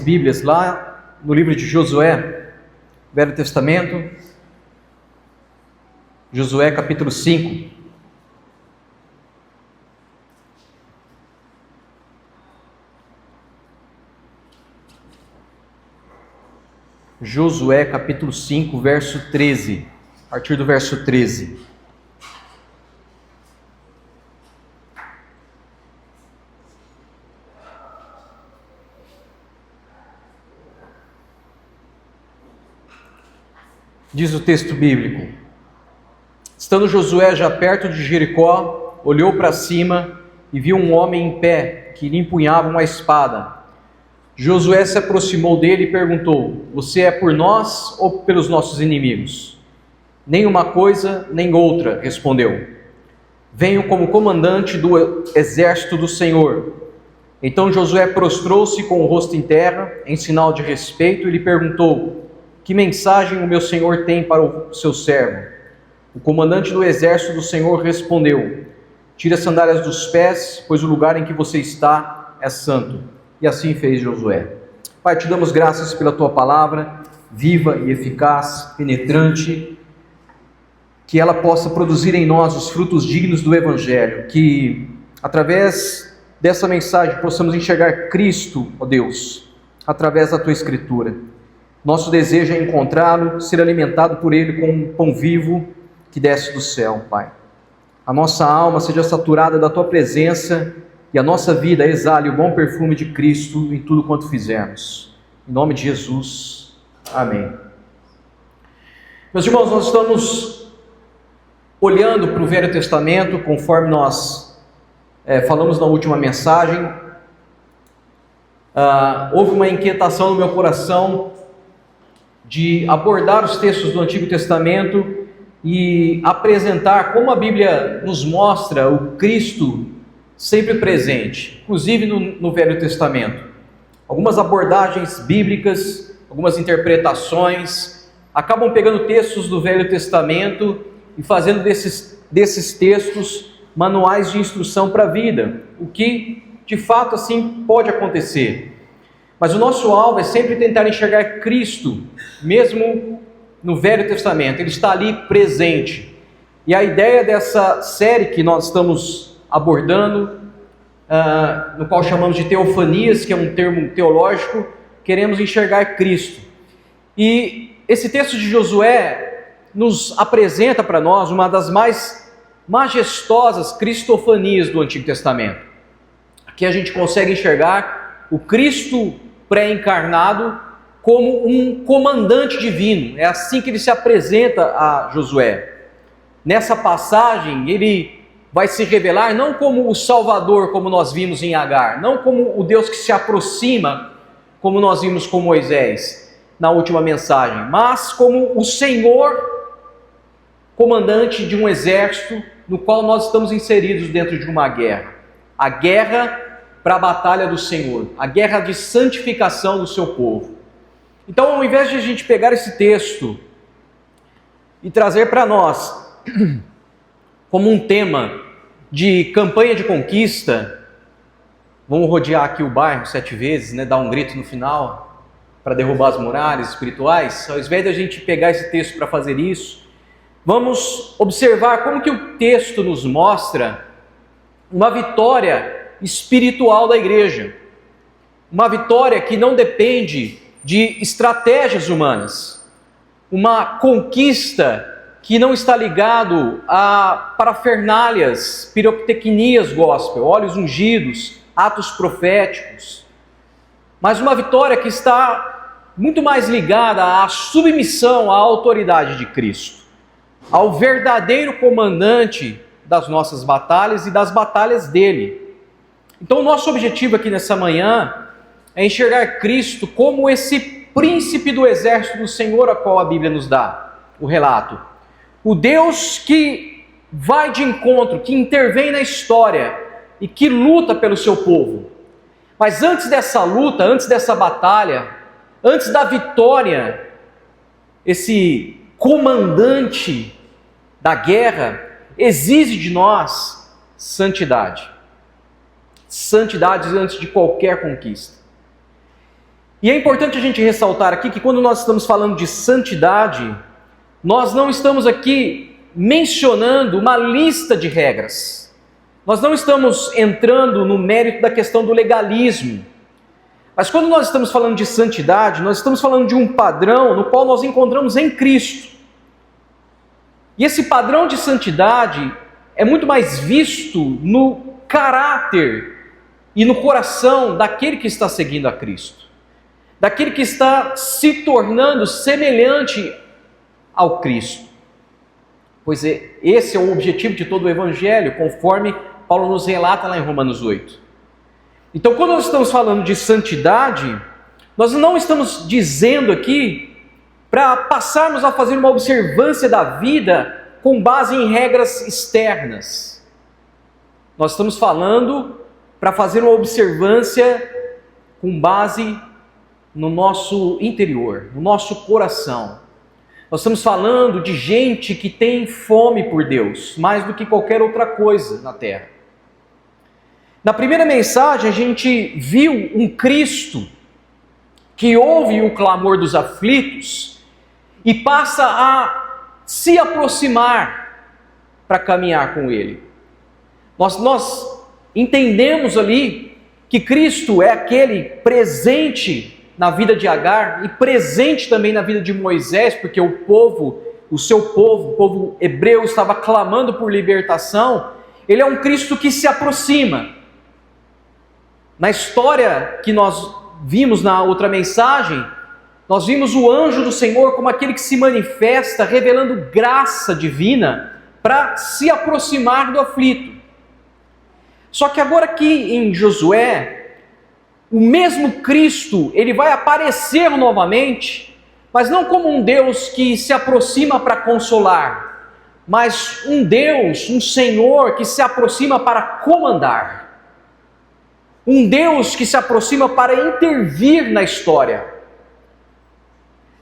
Bíblias lá no livro de Josué, Velho Testamento, Josué capítulo 5. Josué capítulo 5, verso 13, a partir do verso 13. Diz o texto bíblico: estando Josué já perto de Jericó, olhou para cima e viu um homem em pé, que lhe empunhava uma espada. Josué se aproximou dele e perguntou: você é por nós ou pelos nossos inimigos? Nem uma coisa, nem outra, respondeu. Venho como comandante do exército do Senhor. Então Josué prostrou-se com o rosto em terra, em sinal de respeito, e lhe perguntou: que mensagem o meu senhor tem para o seu servo? O comandante do exército do Senhor respondeu: tire as sandálias dos pés, pois o lugar em que você está é santo. E assim fez Josué. Pai, te damos graças pela tua palavra, viva e eficaz, penetrante, que ela possa produzir em nós os frutos dignos do Evangelho, que através dessa mensagem possamos enxergar Cristo, ó Deus, através da tua Escritura. Nosso desejo é encontrá-lo, ser alimentado por ele com um pão vivo que desce do céu, Pai. A nossa alma seja saturada da tua presença e a nossa vida exale o bom perfume de Cristo em tudo quanto fizermos. Em nome de Jesus, amém. Meus irmãos, nós estamos olhando para o Velho Testamento, conforme nós falamos na última mensagem. Houve uma inquietação no meu coração de abordar os textos do Antigo Testamento e apresentar como a Bíblia nos mostra o Cristo sempre presente, inclusive no Velho Testamento. Algumas abordagens bíblicas, algumas interpretações, acabam pegando textos do Velho Testamento e fazendo desses textos manuais de instrução para a vida, o que de fato assim pode acontecer. Mas o nosso alvo é sempre tentar enxergar Cristo, mesmo no Velho Testamento. Ele está ali presente. E a ideia dessa série que nós estamos abordando, no qual chamamos de teofanias, que é um termo teológico, queremos enxergar Cristo. E esse texto de Josué nos apresenta para nós uma das mais majestosas cristofanias do Antigo Testamento. Aqui a gente consegue enxergar o Cristo pré-encarnado como um comandante divino. É assim que ele se apresenta a Josué. Nessa passagem, ele vai se revelar não como o Salvador, como nós vimos em Agar, não como o Deus que se aproxima, como nós vimos com Moisés na última mensagem, mas como o Senhor, comandante de um exército no qual nós estamos inseridos dentro de uma guerra. A guerra para a batalha do Senhor, a guerra de santificação do seu povo. Então, ao invés de a gente pegar esse texto e trazer para nós como um tema de campanha de conquista, vamos rodear aqui o bairro 7 vezes, dar um grito no final para derrubar as muralhas espirituais, ao invés de a gente pegar esse texto para fazer isso, vamos observar como que o texto nos mostra uma vitória espiritual da igreja, uma vitória que não depende de estratégias humanas, uma conquista que não está ligado a parafernálias, pirotecnias gospel, óleos ungidos, atos proféticos, mas uma vitória que está muito mais ligada à submissão à autoridade de Cristo, ao verdadeiro comandante das nossas batalhas e das batalhas dele. Então o nosso objetivo aqui nessa manhã é enxergar Cristo como esse príncipe do exército do Senhor, a qual a Bíblia nos dá o relato. O Deus que vai de encontro, que intervém na história e que luta pelo seu povo. Mas antes dessa luta, antes dessa batalha, antes da vitória, esse comandante da guerra exige de nós santidade. Santidade antes de qualquer conquista. E é importante a gente ressaltar aqui que quando nós estamos falando de santidade, nós não estamos aqui mencionando uma lista de regras. Nós não estamos entrando no mérito da questão do legalismo. Mas quando nós estamos falando de santidade, nós estamos falando de um padrão no qual nós encontramos em Cristo. E esse padrão de santidade é muito mais visto no caráter e no coração daquele que está seguindo a Cristo, daquele que está se tornando semelhante ao Cristo. Pois esse é o objetivo de todo o Evangelho, conforme Paulo nos relata lá em Romanos 8. Então, quando nós estamos falando de santidade, nós não estamos dizendo aqui para passarmos a fazer uma observância da vida com base em regras externas. Nós estamos falando para fazer uma observância com base no nosso interior, no nosso coração. Nós estamos falando de gente que tem fome por Deus, mais do que qualquer outra coisa na terra. Na primeira mensagem, a gente viu um Cristo que ouve o clamor dos aflitos e passa a se aproximar para caminhar com Ele. Nós entendemos ali que Cristo é aquele presente na vida de Agar e presente também na vida de Moisés, porque o povo hebreu estava clamando por libertação. Ele é um Cristo que se aproxima. Na história que nós vimos na outra mensagem, nós vimos o anjo do Senhor como aquele que se manifesta, revelando graça divina para se aproximar do aflito. Só que agora aqui em Josué, o mesmo Cristo, ele vai aparecer novamente, mas não como um Deus que se aproxima para consolar, mas um Deus, um Senhor que se aproxima para comandar. Um Deus que se aproxima para intervir na história.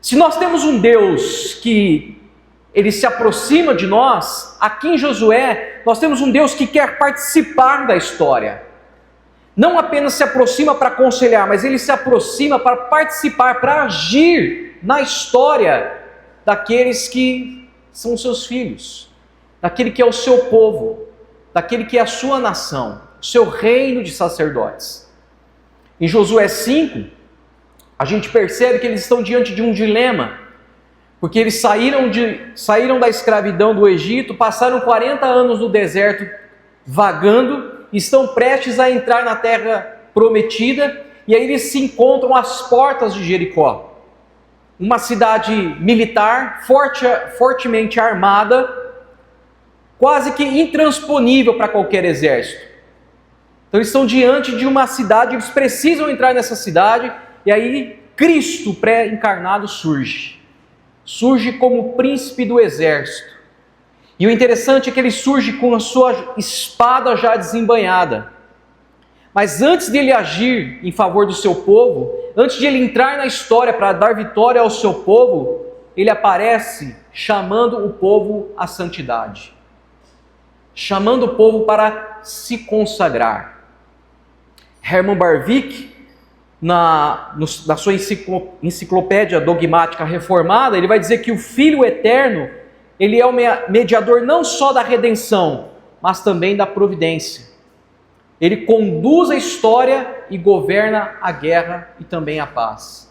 Se nós temos um Deus que ele se aproxima de nós, aqui em Josué, nós temos um Deus que quer participar da história. Não apenas se aproxima para aconselhar, mas ele se aproxima para participar, para agir na história daqueles que são seus filhos, daquele que é o seu povo, daquele que é a sua nação, o seu reino de sacerdotes. Em Josué 5, a gente percebe que eles estão diante de um dilema, porque eles saíram da escravidão do Egito, passaram 40 anos no deserto vagando, estão prestes a entrar na terra prometida, e aí eles se encontram às portas de Jericó, uma cidade militar, fortemente armada, quase que intransponível para qualquer exército. Então eles estão diante de uma cidade, eles precisam entrar nessa cidade, e aí Cristo pré-encarnado surge como príncipe do exército. E o interessante é que ele surge com a sua espada já desembainhada. Mas antes de ele agir em favor do seu povo, antes de ele entrar na história para dar vitória ao seu povo, ele aparece chamando o povo à santidade. Chamando o povo para se consagrar. Herman Bavinck, na sua enciclopédia dogmática reformada, ele vai dizer que o Filho Eterno, ele é o mediador não só da redenção, mas também da providência. Ele conduz a história e governa a guerra e também a paz.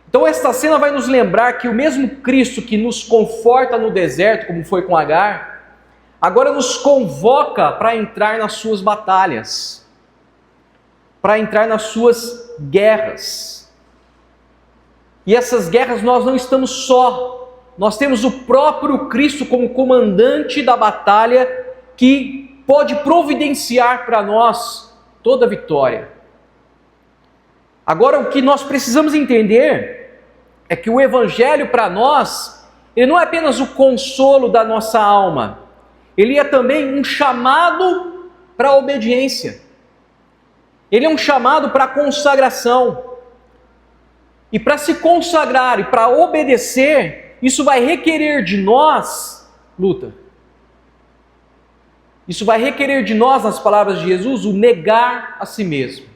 Então esta cena vai nos lembrar que o mesmo Cristo que nos conforta no deserto, como foi com Agar, agora nos convoca para entrar nas suas batalhas, para entrar nas suas guerras. E essas guerras nós não estamos só. Nós temos o próprio Cristo como comandante da batalha que pode providenciar para nós toda a vitória. Agora, o que nós precisamos entender é que o Evangelho para nós, ele não é apenas o consolo da nossa alma, ele é também um chamado para a obediência. Ele é um chamado para a consagração. E para se consagrar e para obedecer, isso vai requerer de nós luta. Isso vai requerer de nós, nas palavras de Jesus, o negar a si mesmo.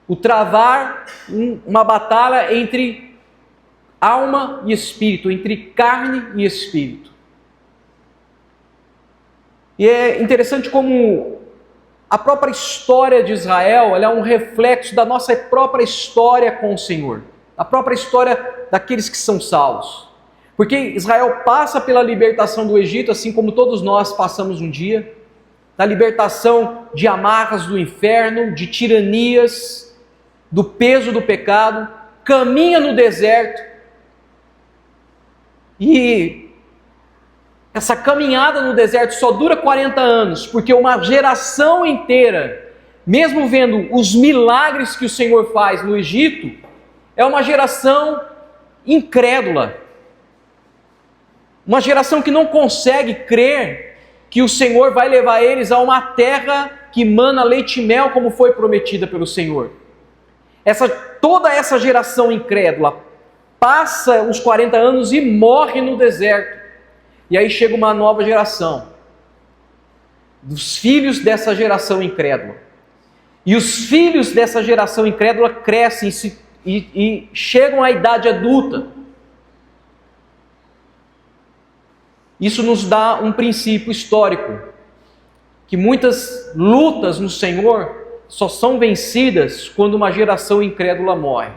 o travar uma batalha entre alma e espírito, entre carne e espírito. E é interessante como a própria história de Israel, ela é um reflexo da nossa própria história com o Senhor, a própria história daqueles que são salvos. Porque Israel passa pela libertação do Egito, assim como todos nós passamos um dia, da libertação de amarras do inferno, de tiranias, do peso do pecado, caminha no deserto, e essa caminhada no deserto só dura 40 anos, porque uma geração inteira, mesmo vendo os milagres que o Senhor faz no Egito, é uma geração incrédula. Uma geração que não consegue crer que o Senhor vai levar eles a uma terra que mana leite e mel, como foi prometida pelo Senhor. Toda essa geração incrédula passa os 40 anos e morre no deserto. E aí chega uma nova geração, dos filhos dessa geração incrédula. E os filhos dessa geração incrédula crescem e chegam à idade adulta. Isso nos dá um princípio histórico, que muitas lutas no Senhor só são vencidas quando uma geração incrédula morre.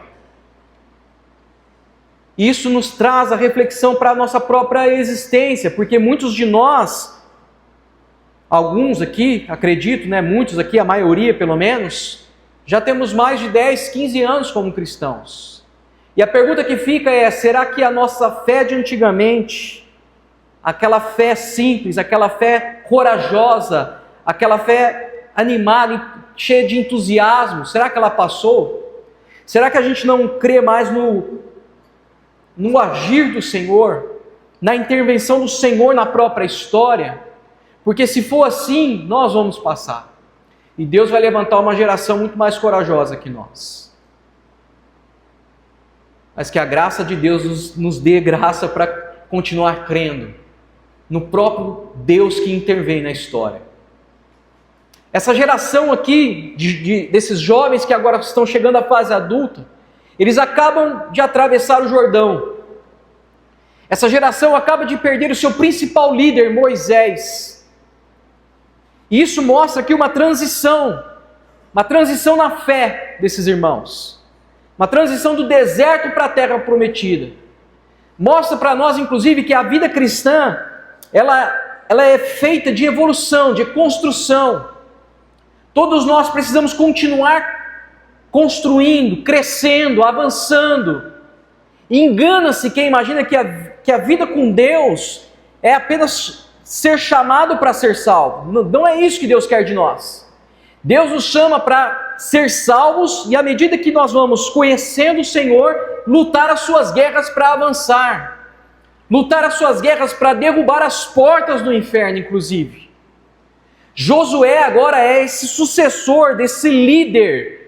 Isso nos traz a reflexão para a nossa própria existência, porque muitos de nós, alguns aqui, acredito, muitos aqui, a maioria pelo menos, já temos mais de 10, 15 anos como cristãos. E a pergunta que fica é, será que a nossa fé de antigamente, aquela fé simples, aquela fé corajosa, aquela fé animada, cheia de entusiasmo, será que ela passou? Será que a gente não crê mais no agir do Senhor, na intervenção do Senhor na própria história? Porque se for assim, nós vamos passar. E Deus vai levantar uma geração muito mais corajosa que nós. Mas que a graça de Deus nos dê graça para continuar crendo no próprio Deus que intervém na história. Essa geração aqui, desses jovens que agora estão chegando à fase adulta, eles acabam de atravessar o Jordão. Essa geração acaba de perder o seu principal líder, Moisés. E isso mostra aqui uma transição na fé desses irmãos. Uma transição do deserto para a terra prometida. Mostra para nós, inclusive, que a vida cristã, ela é feita de evolução, de construção. Todos nós precisamos continuar construindo, crescendo, avançando. Engana-se quem imagina que a vida com Deus é apenas ser chamado para ser salvo. Não é isso que Deus quer de nós. Deus nos chama para ser salvos e à medida que nós vamos conhecendo o Senhor, lutar as suas guerras para avançar. Lutar as suas guerras para derrubar as portas do inferno, inclusive. Josué agora é esse sucessor desse líder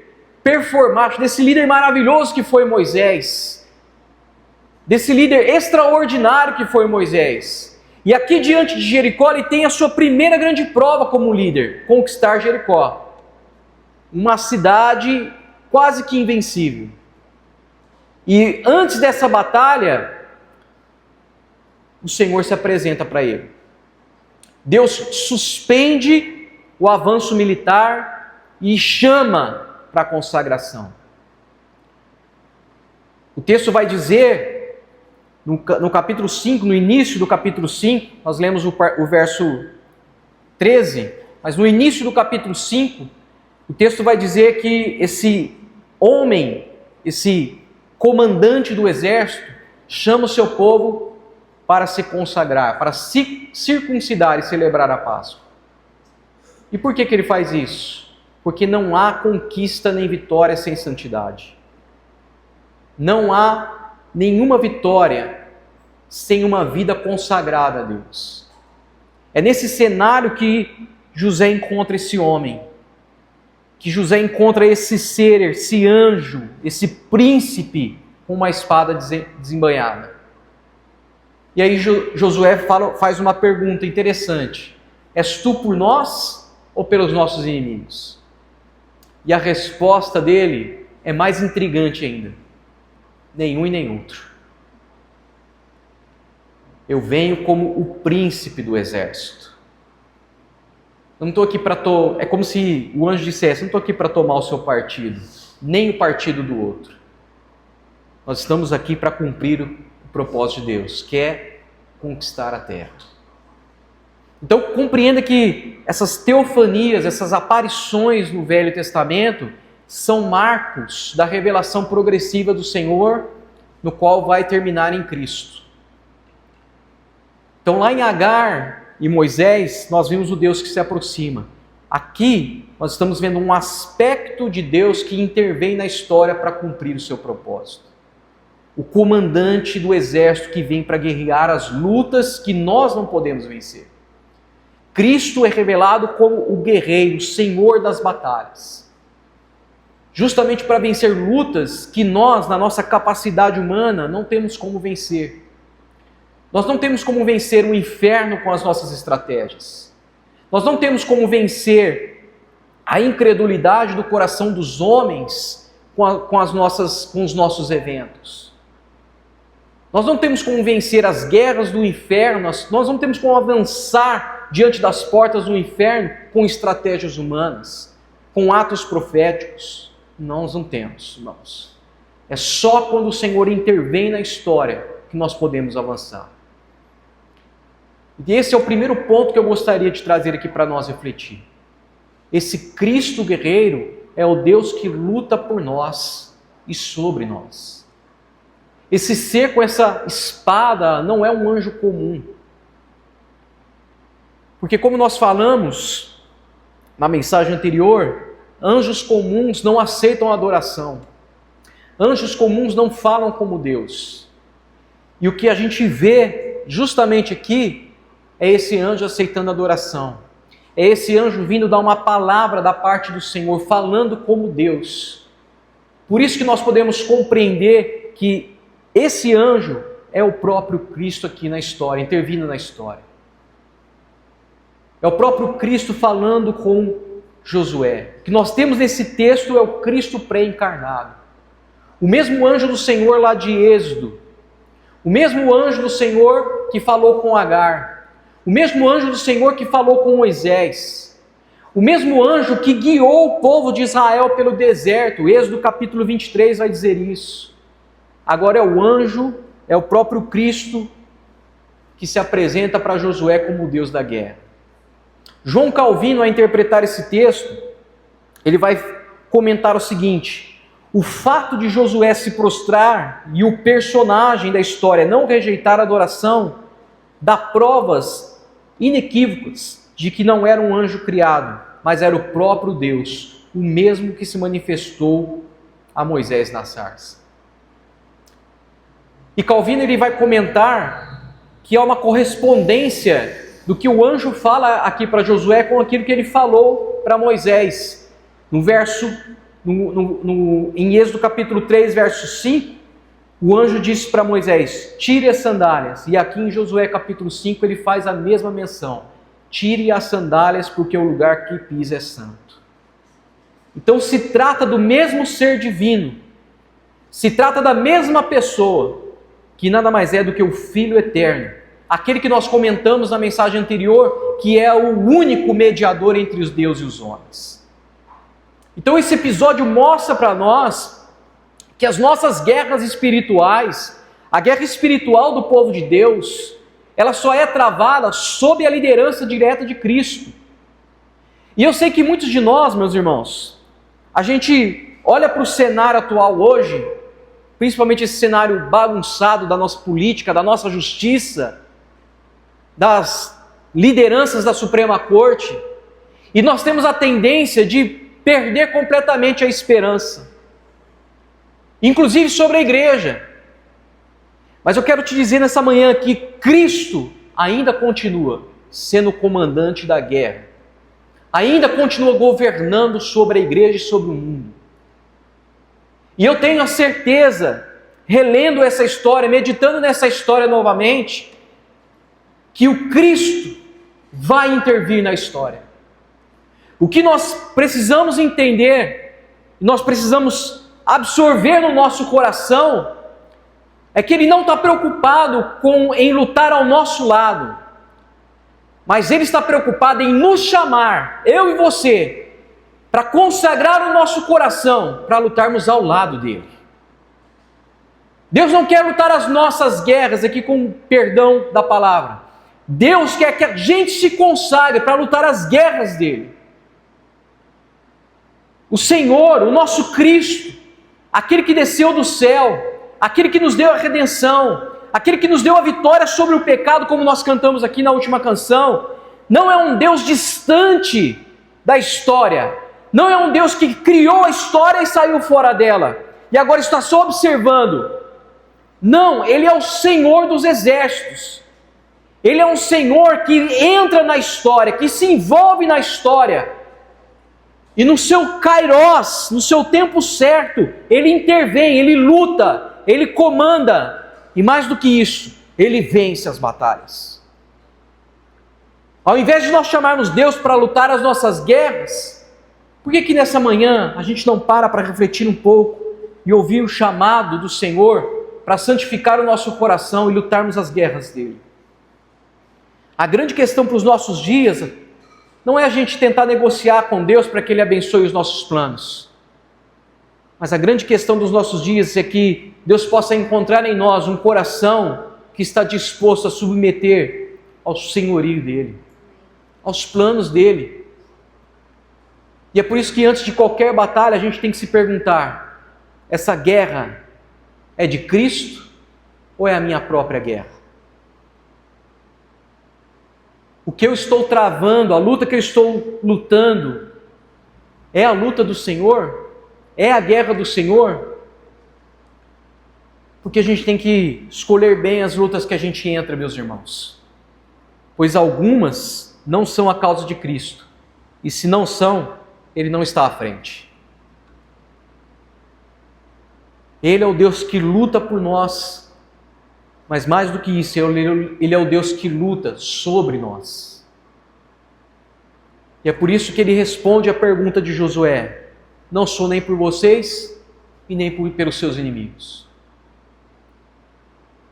performático, desse líder maravilhoso que foi Moisés, desse líder extraordinário que foi Moisés. E aqui diante de Jericó ele tem a sua primeira grande prova como líder, conquistar Jericó, uma cidade quase que invencível. E antes dessa batalha, o Senhor se apresenta para ele. Deus suspende o avanço militar e chama para a consagração. O texto vai dizer, no capítulo 5, no início do capítulo 5, nós lemos o verso 13, mas no início do capítulo 5, o texto vai dizer que esse homem, esse comandante do exército, chama o seu povo para se consagrar, para se circuncidar e celebrar a Páscoa. E por que ele faz isso? Porque não há conquista nem vitória sem santidade. Não há nenhuma vitória sem uma vida consagrada a Deus. É nesse cenário que José encontra esse homem, que José encontra esse ser, esse anjo, esse príncipe com uma espada desembainhada. E aí Josué faz uma pergunta interessante. És tu por nós ou pelos nossos inimigos? E a resposta dele é mais intrigante ainda. Nenhum e nem outro. Eu venho como o príncipe do exército. Eu não estou aqui para... É como se o anjo dissesse, eu não estou aqui para tomar o seu partido, nem o partido do outro. Nós estamos aqui para cumprir o propósito de Deus, que é conquistar a terra. Então compreenda que essas teofanias, essas aparições no Velho Testamento, são marcos da revelação progressiva do Senhor, no qual vai terminar em Cristo. Então lá em Agar e Moisés, nós vimos o Deus que se aproxima. Aqui, nós estamos vendo um aspecto de Deus que intervém na história para cumprir o seu propósito. O comandante do exército que vem para guerrear as lutas que nós não podemos vencer. Cristo é revelado como o guerreiro, o Senhor das batalhas. Justamente para vencer lutas que nós, na nossa capacidade humana, não temos como vencer. Nós não temos como vencer o inferno com as nossas estratégias. Nós não temos como vencer a incredulidade do coração dos homens com os nossos eventos. Nós não temos como vencer as guerras do inferno, nós não temos como avançar diante das portas do inferno com estratégias humanas, com atos proféticos. Nós não temos, irmãos. É só quando o Senhor intervém na história que nós podemos avançar. E esse é o primeiro ponto que eu gostaria de trazer aqui para nós refletir. Esse Cristo guerreiro é o Deus que luta por nós e sobre nós. Esse ser com essa espada não é um anjo comum. Porque como nós falamos na mensagem anterior, anjos comuns não aceitam adoração. Anjos comuns não falam como Deus. E o que a gente vê justamente aqui é esse anjo aceitando adoração. É esse anjo vindo dar uma palavra da parte do Senhor, falando como Deus. Por isso que nós podemos compreender que esse anjo é o próprio Cristo aqui na história, intervindo na história. É o próprio Cristo falando com Josué. O que nós temos nesse texto é o Cristo pré-encarnado. O mesmo anjo do Senhor lá de Êxodo. O mesmo anjo do Senhor que falou com Agar. O mesmo anjo do Senhor que falou com Moisés. O mesmo anjo que guiou o povo de Israel pelo deserto. Êxodo capítulo 23 vai dizer isso. Agora é o anjo, é o próprio Cristo que se apresenta para Josué como o Deus da guerra. João Calvino, ao interpretar esse texto, ele vai comentar o seguinte: o fato de Josué se prostrar e o personagem da história não rejeitar a adoração dá provas inequívocas de que não era um anjo criado, mas era o próprio Deus, o mesmo que se manifestou a Moisés na sarça. E Calvino ele vai comentar que há uma correspondência do que o anjo fala aqui para Josué com aquilo que ele falou para Moisés. Em Êxodo capítulo 3, verso 5, o anjo disse para Moisés: tire as sandálias. E aqui em Josué capítulo 5 ele faz a mesma menção: tire as sandálias, porque o lugar que pisa é santo. Então se trata do mesmo ser divino, se trata da mesma pessoa, que nada mais é do que o Filho eterno, aquele que nós comentamos na mensagem anterior, que é o único mediador entre os deuses e os homens. Então esse episódio mostra para nós que as nossas guerras espirituais, a guerra espiritual do povo de Deus, ela só é travada sob a liderança direta de Cristo. E eu sei que muitos de nós, meus irmãos, a gente olha para o cenário atual hoje, principalmente esse cenário bagunçado da nossa política, da nossa justiça, das lideranças da Suprema Corte, e nós temos a tendência de perder completamente a esperança, inclusive sobre a igreja. Mas eu quero te dizer nessa manhã que Cristo ainda continua sendo o comandante da guerra, ainda continua governando sobre a igreja e sobre o mundo. E eu tenho a certeza, relendo essa história, meditando nessa história novamente, que o Cristo vai intervir na história. O que nós precisamos entender nós precisamos absorver no nosso coração, é que Ele não está preocupado em lutar ao nosso lado, mas Ele está preocupado em nos chamar, eu e você, para consagrar o nosso coração, para lutarmos ao lado dEle. Deus não quer lutar as nossas guerras, aqui com perdão da palavra. Deus quer que a gente se consagre para lutar as guerras dEle. O Senhor, o nosso Cristo, aquele que desceu do céu, aquele que nos deu a redenção, aquele que nos deu a vitória sobre o pecado, como nós cantamos aqui na última canção, não é um Deus distante da história, não é um Deus que criou a história e saiu fora dela, e agora está só observando. Não, Ele é o Senhor dos exércitos, Ele é um Senhor que entra na história, que se envolve na história, e no seu kairos, no seu tempo certo, Ele intervém, Ele luta, Ele comanda, e mais do que isso, Ele vence as batalhas. Ao invés de nós chamarmos Deus para lutar as nossas guerras, por que nessa manhã a gente não para refletir um pouco e ouvir o chamado do Senhor para santificar o nosso coração e lutarmos as guerras dele? A grande questão para os nossos dias não é a gente tentar negociar com Deus para que Ele abençoe os nossos planos, mas a grande questão dos nossos dias é que Deus possa encontrar em nós um coração que está disposto a submeter ao senhorio dEle, aos planos dEle. E é por isso que antes de qualquer batalha a gente tem que se perguntar: essa guerra é de Cristo ou é a minha própria guerra? O que eu estou travando, a luta que eu estou lutando, é a luta do Senhor? É a guerra do Senhor? Porque a gente tem que escolher bem as lutas que a gente entra, meus irmãos. Pois algumas não são a causa de Cristo. E se não são, Ele não está à frente. Ele é o Deus que luta por nós, mas mais do que isso, Ele é o Deus que luta sobre nós. E é por isso que Ele responde à pergunta de Josué: não sou nem por vocês e nem pelos seus inimigos.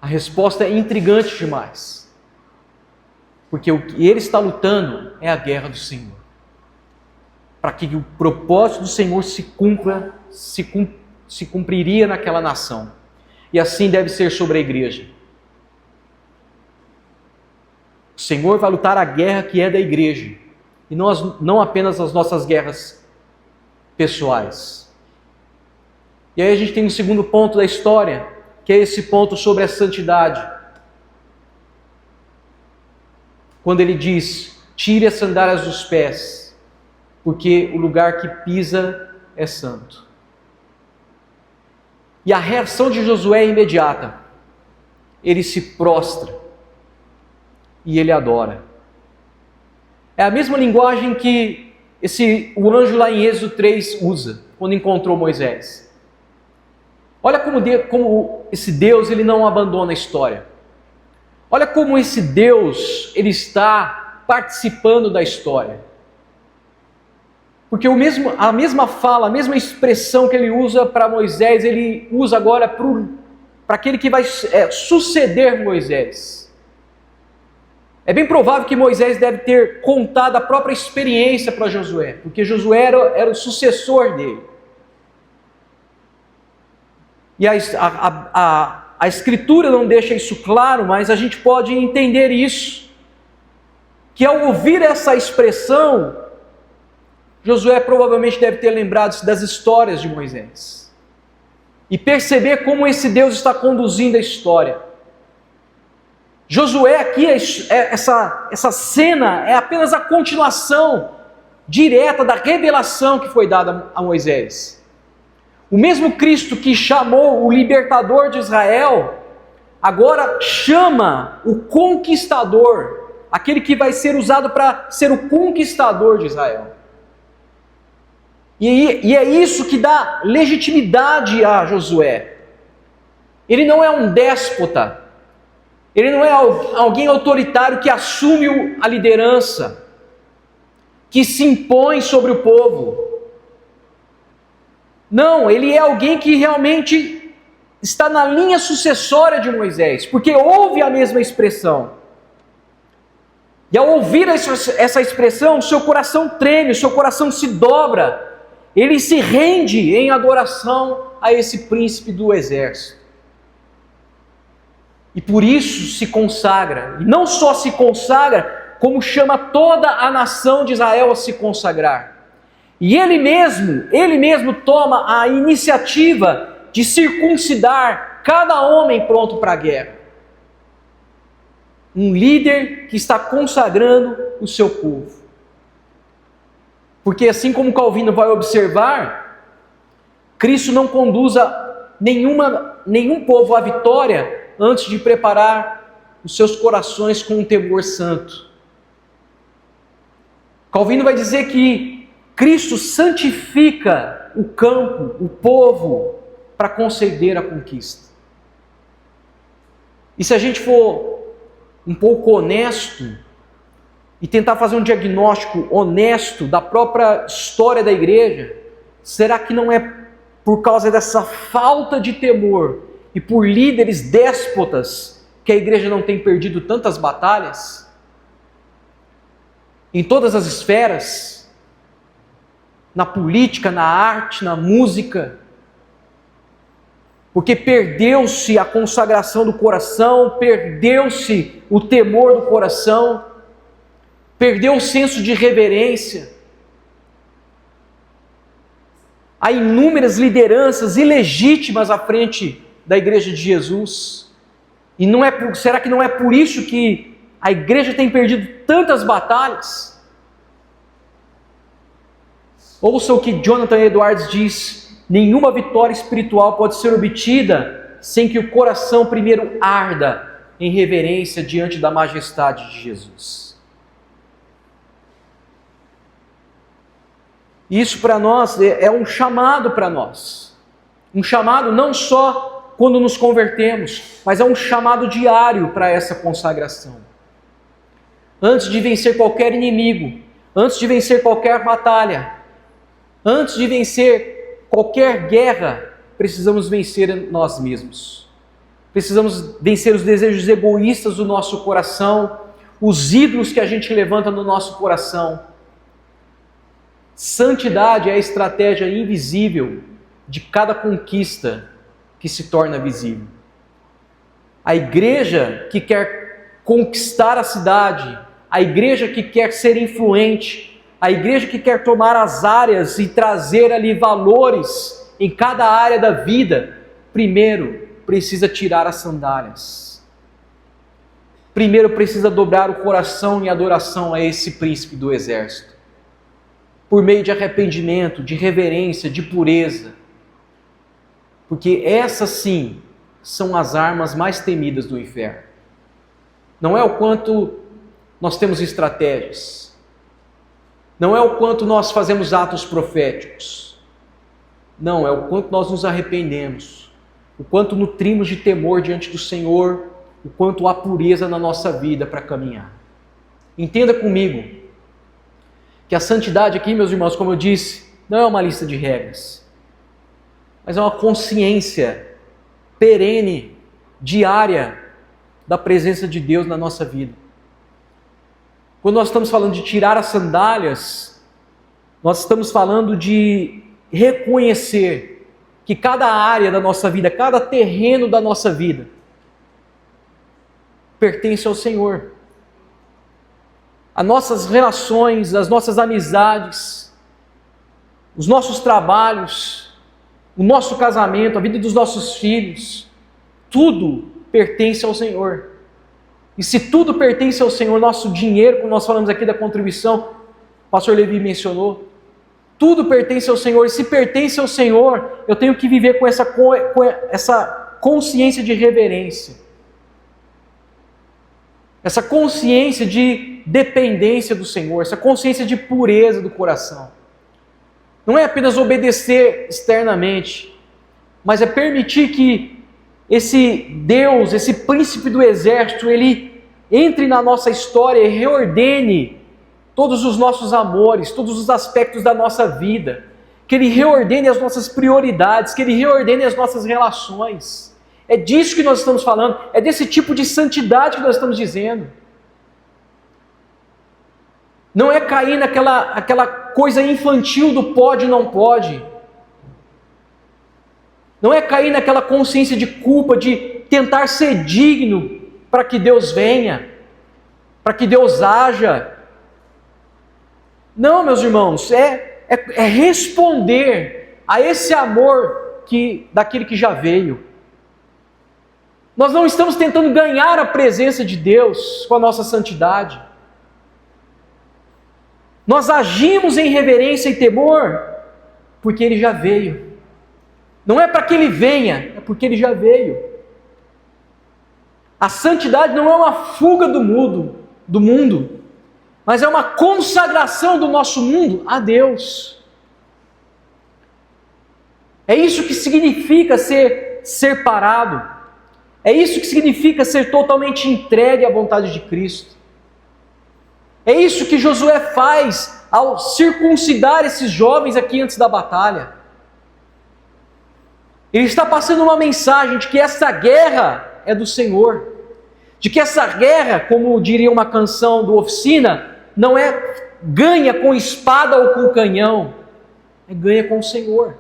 A resposta é intrigante demais, porque o que Ele está lutando é a guerra do Senhor, para que o propósito do Senhor se cumpriria naquela nação, e assim deve ser sobre a igreja. O Senhor vai lutar a guerra que é da igreja, e não apenas as nossas guerras pessoais. E aí a gente tem um segundo ponto da história, que é esse ponto sobre a santidade. Quando ele diz: tire as sandálias dos pés, porque o lugar que pisa é santo. E a reação de Josué é imediata. Ele se prostra e ele adora. É a mesma linguagem que o anjo lá em Êxodo 3 usa, quando encontrou Moisés. Olha como esse Deus ele não abandona a história. Olha como esse Deus ele está participando da história. Porque a mesma fala, a mesma expressão que ele usa para Moisés, ele usa agora para aquele que vai suceder Moisés. É bem provável que Moisés deve ter contado a própria experiência para Josué, porque Josué era o sucessor dele. E a Escritura não deixa isso claro, mas a gente pode entender isso, que ao ouvir essa expressão, Josué provavelmente deve ter lembrado das histórias de Moisés e perceber como esse Deus está conduzindo a história. Josué aqui, essa cena é apenas a continuação direta da revelação que foi dada a Moisés. O mesmo Cristo que chamou o libertador de Israel, agora chama o conquistador, aquele que vai ser usado para ser o conquistador de Israel. E é isso que dá legitimidade a Josué. Ele não é um déspota, ele não é alguém autoritário que assume a liderança, que se impõe sobre o povo. Não, ele é alguém que realmente está na linha sucessória de Moisés, porque ouve a mesma expressão. E ao ouvir essa expressão, o seu coração treme, o seu coração se dobra, ele se rende em adoração a esse príncipe do exército. E por isso se consagra, e não só se consagra, como chama toda a nação de Israel a se consagrar. E ele mesmo toma a iniciativa de circuncidar cada homem pronto para a guerra. Um líder que está consagrando o seu povo. Porque assim como Calvino vai observar, Cristo não conduz nenhum povo à vitória antes de preparar os seus corações com um temor santo. Calvino vai dizer que Cristo santifica o campo, o povo, para conceder a conquista. E se a gente for um pouco honesto e tentar fazer um diagnóstico honesto da própria história da igreja, será que não é por causa dessa falta de temor e por líderes déspotas que a igreja não tem perdido tantas batalhas? Em todas as esferas, na política, na arte, na música, porque perdeu-se a consagração do coração, perdeu-se o temor do coração, perdeu o senso de reverência. Há inúmeras lideranças ilegítimas à frente da igreja de Jesus. E será que não é por isso que a igreja tem perdido tantas batalhas? Ouça o que Jonathan Edwards diz: nenhuma vitória espiritual pode ser obtida sem que o coração primeiro arda em reverência diante da majestade de Jesus. Isso para nós é um chamado para nós. Um chamado não só quando nos convertemos, mas é um chamado diário para essa consagração. Antes de vencer qualquer inimigo, antes de vencer qualquer batalha, antes de vencer qualquer guerra, precisamos vencer nós mesmos. Precisamos vencer os desejos egoístas do nosso coração, os ídolos que a gente levanta no nosso coração. Santidade é a estratégia invisível de cada conquista que se torna visível. A igreja que quer conquistar a cidade, a igreja que quer ser influente, a igreja que quer tomar as áreas e trazer ali valores em cada área da vida, primeiro precisa tirar as sandálias. Primeiro precisa dobrar o coração em adoração a esse príncipe do exército. Por meio de arrependimento, de reverência, de pureza. Porque essas sim são as armas mais temidas do inferno. Não é o quanto nós temos estratégias. Não é o quanto nós fazemos atos proféticos. Não, é o quanto nós nos arrependemos. O quanto nutrimos de temor diante do Senhor. O quanto há pureza na nossa vida para caminhar. Entenda comigo que a santidade aqui, meus irmãos, como eu disse, não é uma lista de regras, mas é uma consciência perene, diária, da presença de Deus na nossa vida. Quando nós estamos falando de tirar as sandálias, nós estamos falando de reconhecer que cada área da nossa vida, cada terreno da nossa vida, pertence ao Senhor. As nossas relações, as nossas amizades, os nossos trabalhos, o nosso casamento, a vida dos nossos filhos, tudo pertence ao Senhor. E se tudo pertence ao Senhor, nosso dinheiro, como nós falamos aqui da contribuição, o pastor Levi mencionou, tudo pertence ao Senhor. E se pertence ao Senhor, eu tenho que viver com essa consciência de reverência. Essa consciência de dependência do Senhor, essa consciência de pureza do coração. Não é apenas obedecer externamente, mas é permitir que esse Deus, esse príncipe do exército, ele entre na nossa história e reordene todos os nossos amores, todos os aspectos da nossa vida. que Ele reordene as nossas prioridades, que Ele reordene as nossas relações. É disso que nós estamos falando, é desse tipo de santidade que nós estamos dizendo. Não é cair aquela coisa infantil do pode e não pode. Não é cair naquela consciência de culpa, de tentar ser digno para que Deus venha, para que Deus haja. Não, meus irmãos, é responder a esse amor daquele que já veio. Nós não estamos tentando ganhar a presença de Deus com a nossa santidade. Nós agimos em reverência e temor porque Ele já veio. Não é para que Ele venha, é porque Ele já veio. A santidade não é uma fuga do mundo, mas é uma consagração do nosso mundo a Deus. É isso que significa ser separado. É isso que significa ser totalmente entregue à vontade de Cristo. É isso que Josué faz ao circuncidar esses jovens aqui antes da batalha. Ele está passando uma mensagem de que essa guerra é do Senhor. De que essa guerra, como diria uma canção do Oficina, não é ganha com espada ou com canhão, é ganha com o Senhor.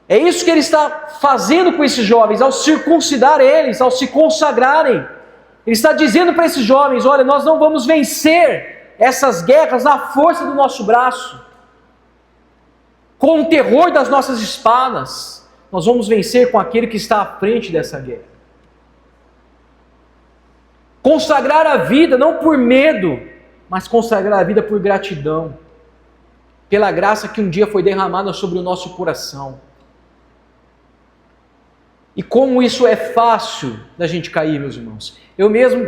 É isso que ele está fazendo com esses jovens, ao circuncidar eles, ao se consagrarem. Ele está dizendo para esses jovens: olha, nós não vamos vencer essas guerras na força do nosso braço, com o terror das nossas espadas. Nós vamos vencer com aquele que está à frente dessa guerra. Consagrar a vida não por medo, mas consagrar a vida por gratidão, pela graça que um dia foi derramada sobre o nosso coração. E como isso é fácil da gente cair, meus irmãos. Eu mesmo,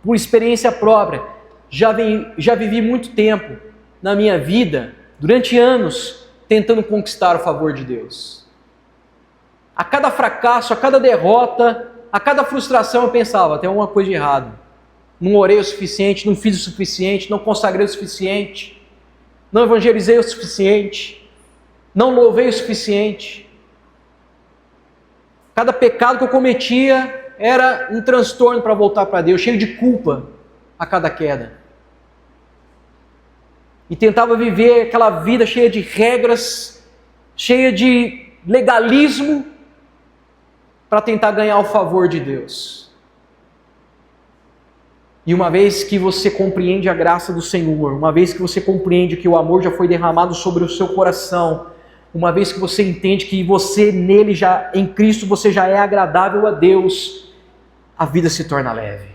por experiência própria, já vivi muito tempo na minha vida, durante anos, tentando conquistar o favor de Deus. A cada fracasso, a cada derrota, a cada frustração eu pensava: tem alguma coisa de errado. Não orei o suficiente, não fiz o suficiente, não consagrei o suficiente, não evangelizei o suficiente, não louvei o suficiente. Cada pecado que eu cometia era um transtorno para voltar para Deus, cheio de culpa a cada queda. E tentava viver aquela vida cheia de regras, cheia de legalismo, para tentar ganhar o favor de Deus. E uma vez que você compreende a graça do Senhor, uma vez que você compreende que o amor já foi derramado sobre o seu coração, uma vez que você entende que você nele já, em Cristo, você já é agradável a Deus, a vida se torna leve.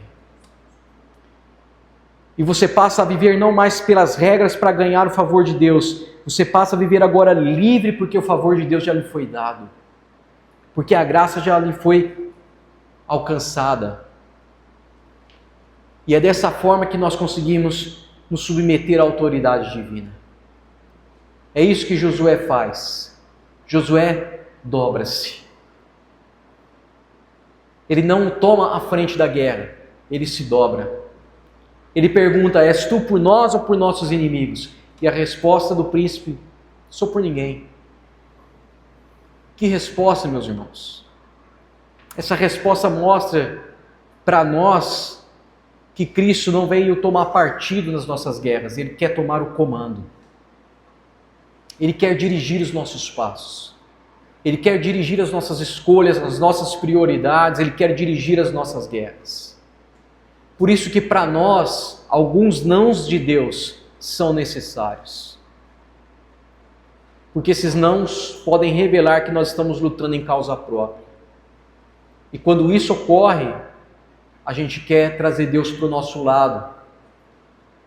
E você passa a viver não mais pelas regras para ganhar o favor de Deus, você passa a viver agora livre porque o favor de Deus já lhe foi dado. Porque a graça já lhe foi alcançada. E é dessa forma que nós conseguimos nos submeter à autoridade divina. É isso que Josué faz. Josué dobra-se. Ele não toma a frente da guerra, ele se dobra. Ele pergunta: és tu por nós ou por nossos inimigos? E a resposta do príncipe: sou por ninguém. Que resposta, meus irmãos? Essa resposta mostra para nós que Cristo não veio tomar partido nas nossas guerras, Ele quer tomar o comando. Ele quer dirigir os nossos passos. Ele quer dirigir as nossas escolhas, as nossas prioridades, Ele quer dirigir as nossas guerras. Por isso que para nós, alguns nãos de Deus são necessários. Porque esses nãos podem revelar que nós estamos lutando em causa própria. E quando isso ocorre, a gente quer trazer Deus para o nosso lado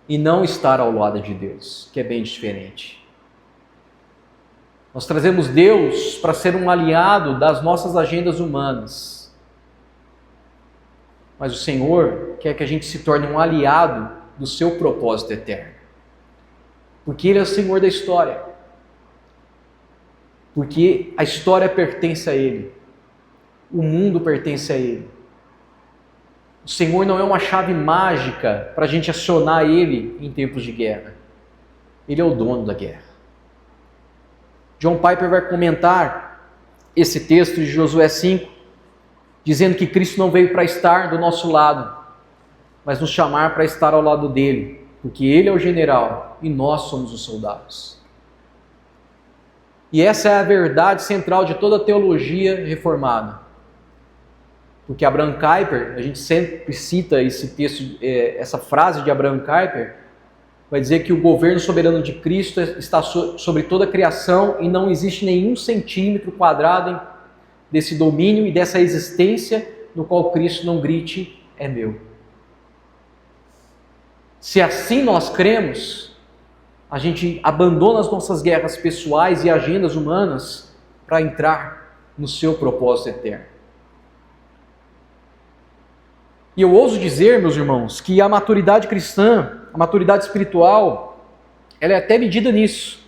e não estar ao lado de Deus, que é bem diferente. Nós trazemos Deus para ser um aliado das nossas agendas humanas. Mas o Senhor quer que a gente se torne um aliado do seu propósito eterno. Porque Ele é o Senhor da história. Porque a história pertence a Ele. O mundo pertence a Ele. O Senhor não é uma chave mágica para a gente acionar Ele em tempos de guerra. Ele é o dono da guerra. John Piper vai comentar esse texto de Josué 5, dizendo que Cristo não veio para estar do nosso lado, mas nos chamar para estar ao lado dele, porque ele é o general e nós somos os soldados. E essa é a verdade central de toda a teologia reformada. Porque Abraham Kuyper, a gente sempre cita esse texto, essa frase de Abraham Kuyper, vai dizer que o governo soberano de Cristo está sobre toda a criação e não existe nenhum centímetro quadrado desse domínio e dessa existência no qual Cristo não grite, é meu. Se assim nós cremos, a gente abandona as nossas guerras pessoais e agendas humanas para entrar no seu propósito eterno. E eu ouso dizer, meus irmãos, que a maturidade cristã, a maturidade espiritual, ela é até medida nisso.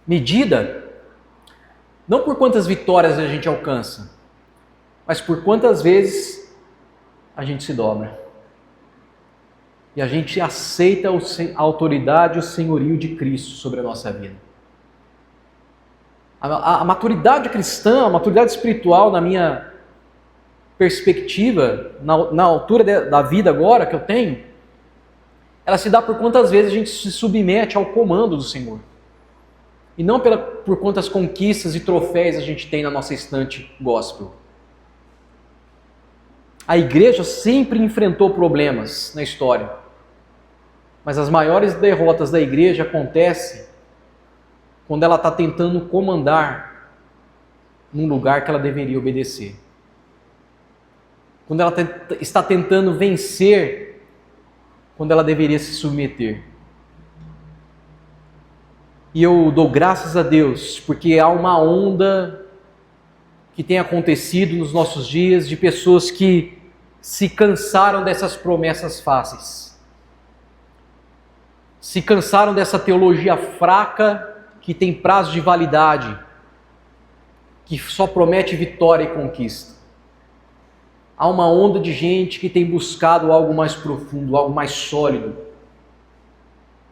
Medida não por quantas vitórias a gente alcança, mas por quantas vezes a gente se dobra. E a gente aceita a autoridade e o senhorio de Cristo sobre a nossa vida. A maturidade cristã, a maturidade espiritual, na minha perspectiva, na altura da vida agora que eu tenho, ela se dá por quantas vezes a gente se submete ao comando do Senhor. E não por quantas conquistas e troféus a gente tem na nossa estante gospel. A igreja sempre enfrentou problemas na história. Mas as maiores derrotas da igreja acontecem quando ela está tentando comandar num lugar que ela deveria obedecer. Quando ela está tentando vencer quando ela deveria se submeter. E eu dou graças a Deus, porque há uma onda que tem acontecido nos nossos dias de pessoas que se cansaram dessas promessas fáceis. Se cansaram dessa teologia fraca que tem prazo de validade, que só promete vitória e conquista. Há uma onda de gente que tem buscado algo mais profundo, algo mais sólido.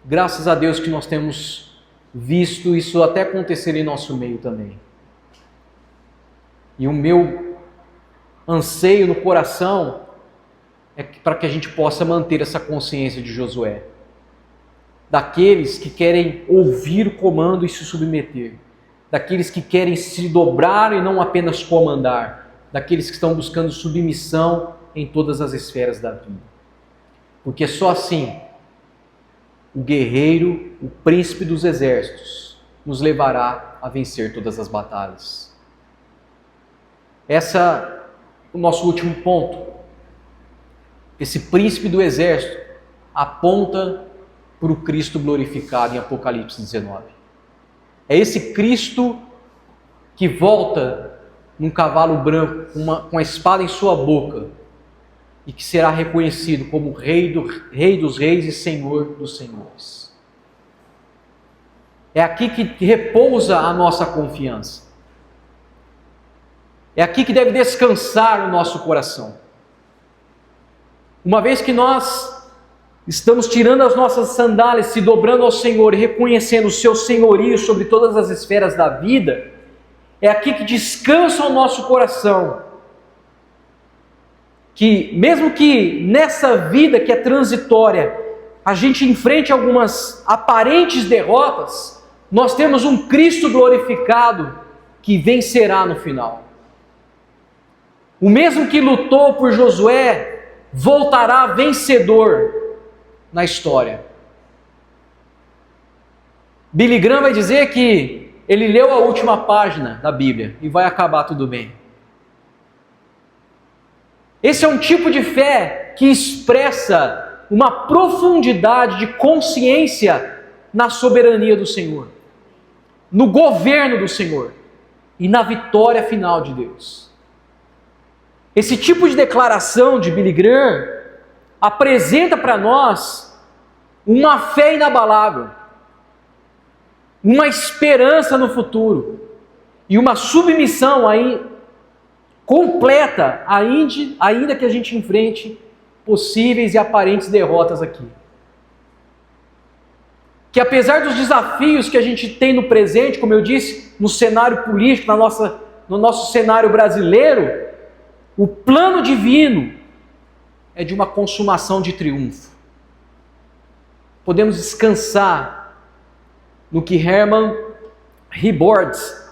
Graças a Deus que nós temos visto isso até acontecer em nosso meio também. E o meu anseio no coração é para que a gente possa manter essa consciência de Josué. Daqueles que querem ouvir o comando e se submeter. Daqueles que querem se dobrar e não apenas comandar. Daqueles que estão buscando submissão em todas as esferas da vida. Porque só assim o guerreiro, o príncipe dos exércitos, nos levará a vencer todas as batalhas. Esse é o nosso último ponto. Esse príncipe do exército aponta para o Cristo glorificado em Apocalipse 19. É esse Cristo que volta num cavalo branco, com a espada em sua boca, e que será reconhecido como Rei dos Reis e Senhor dos Senhores. É aqui que repousa a nossa confiança. É aqui que deve descansar o nosso coração. Uma vez que nós estamos tirando as nossas sandálias, se dobrando ao Senhor e reconhecendo o seu senhorio sobre todas as esferas da vida, é aqui que descansa o nosso coração. Que mesmo que nessa vida que é transitória, a gente enfrente algumas aparentes derrotas, nós temos um Cristo glorificado que vencerá no final. O mesmo que lutou por Josué, voltará vencedor na história. Billy Graham vai dizer que ele leu a última página da Bíblia e vai acabar tudo bem. Esse é um tipo de fé que expressa uma profundidade de consciência na soberania do Senhor, no governo do Senhor e na vitória final de Deus. Esse tipo de declaração de Billy Graham apresenta para nós uma fé inabalável, uma esperança no futuro e uma submissão aí completa, ainda que a gente enfrente possíveis e aparentes derrotas aqui. que apesar dos desafios que a gente tem no presente, como eu disse, no cenário político, no nosso cenário brasileiro, o plano divino é de uma consumação de triunfo. Podemos descansar no que Herman Ribords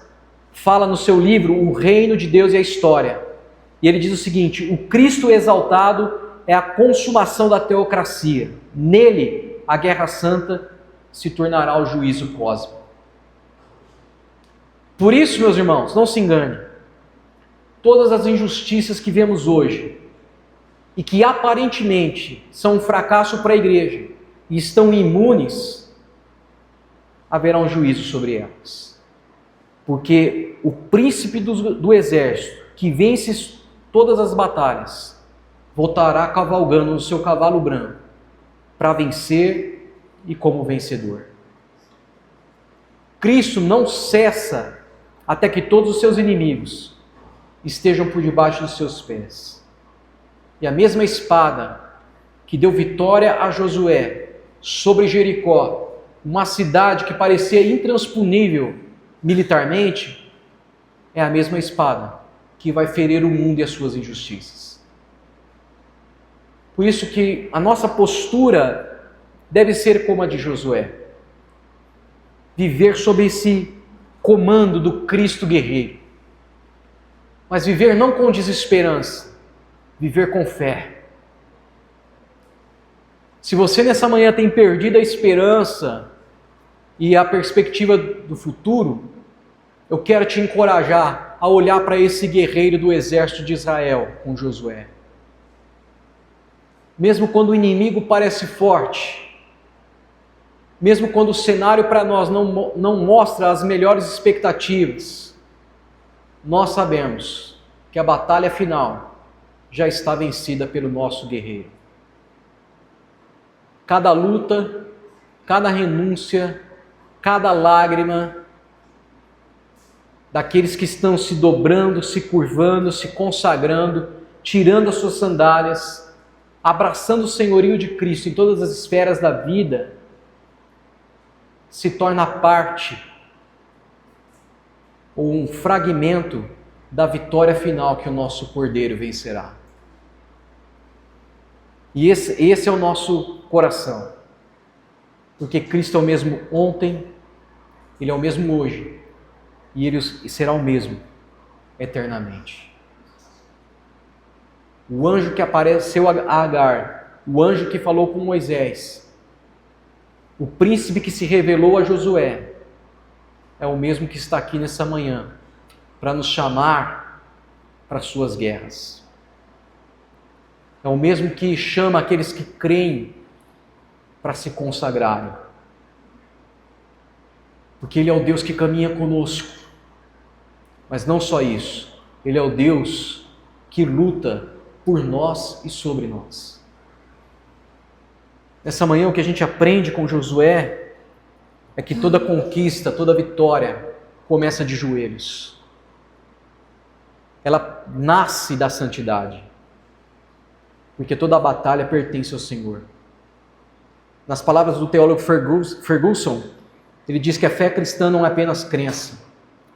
fala no seu livro O Reino de Deus e a História. E ele diz o seguinte: o Cristo exaltado é a consumação da teocracia. Nele, a guerra santa se tornará o juízo cósmico. Por isso, meus irmãos, não se engane. Todas as injustiças que vemos hoje e que aparentemente são um fracasso para a igreja e estão imunes, haverá um juízo sobre elas. Porque o príncipe do exército, que vence todas as batalhas, voltará cavalgando no seu cavalo branco para vencer e como vencedor. Cristo não cessa até que todos os seus inimigos estejam por debaixo dos seus pés. E a mesma espada que deu vitória a Josué sobre Jericó, uma cidade que parecia intransponível militarmente, é a mesma espada que vai ferir o mundo e as suas injustiças. Por isso que a nossa postura deve ser como a de Josué. Viver sob esse comando do Cristo guerreiro. Mas viver não com desesperança, viver com fé. Se você nessa manhã tem perdido a esperança e a perspectiva do futuro, eu quero te encorajar a olhar para esse guerreiro do exército de Israel com Josué. Mesmo quando o inimigo parece forte, mesmo quando o cenário para nós não mostra as melhores expectativas, nós sabemos que a batalha final já está vencida pelo nosso guerreiro. Cada luta, cada renúncia, cada lágrima daqueles que estão se dobrando, se curvando, se consagrando, tirando as suas sandálias, abraçando o senhorio de Cristo em todas as esferas da vida, se torna parte ou um fragmento da vitória final que o nosso Cordeiro vencerá. E esse é o nosso coração. Porque Cristo é o mesmo ontem, Ele é o mesmo hoje, e Ele será o mesmo eternamente. O anjo que apareceu a Agar, o anjo que falou com Moisés, o príncipe que se revelou a Josué, é o mesmo que está aqui nessa manhã, para nos chamar para as suas guerras. É o mesmo que chama aqueles que creem para se consagrarem. Porque Ele é o Deus que caminha conosco. Mas não só isso, Ele é o Deus que luta por nós e sobre nós. Nessa manhã o que a gente aprende com Josué é que toda conquista, toda vitória começa de joelhos. Ela nasce da santidade. Porque toda a batalha pertence ao Senhor. Nas palavras do teólogo Ferguson, ele diz que a fé cristã não é apenas crença.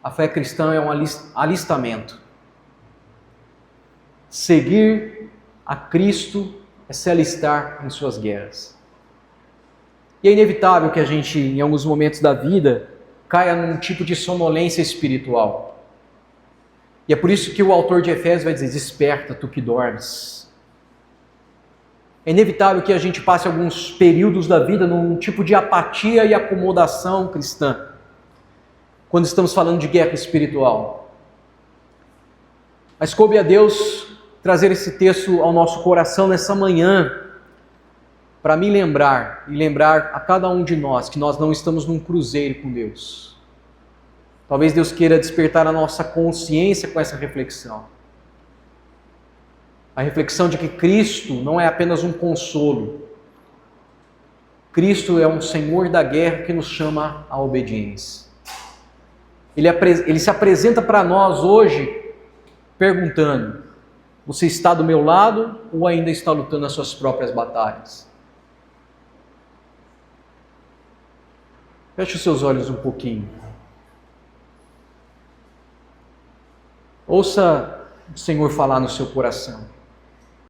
A fé cristã é um alistamento. Seguir a Cristo é se alistar em suas guerras. E é inevitável que a gente, em alguns momentos da vida, caia num tipo de sonolência espiritual. E é por isso que o autor de Efésios vai dizer: desperta, tu que dormes. É inevitável que a gente passe alguns períodos da vida num tipo de apatia e acomodação cristã, quando estamos falando de guerra espiritual. Mas coube a Deus trazer esse texto ao nosso coração nessa manhã, para me lembrar e lembrar a cada um de nós que nós não estamos num cruzeiro com Deus. Talvez Deus queira despertar a nossa consciência com essa reflexão. A reflexão de que Cristo não é apenas um consolo. Cristo é um Senhor da guerra que nos chama à obediência. Ele se apresenta para nós hoje perguntando: você está do meu lado ou ainda está lutando as suas próprias batalhas? Feche os seus olhos um pouquinho. Ouça o Senhor falar no seu coração.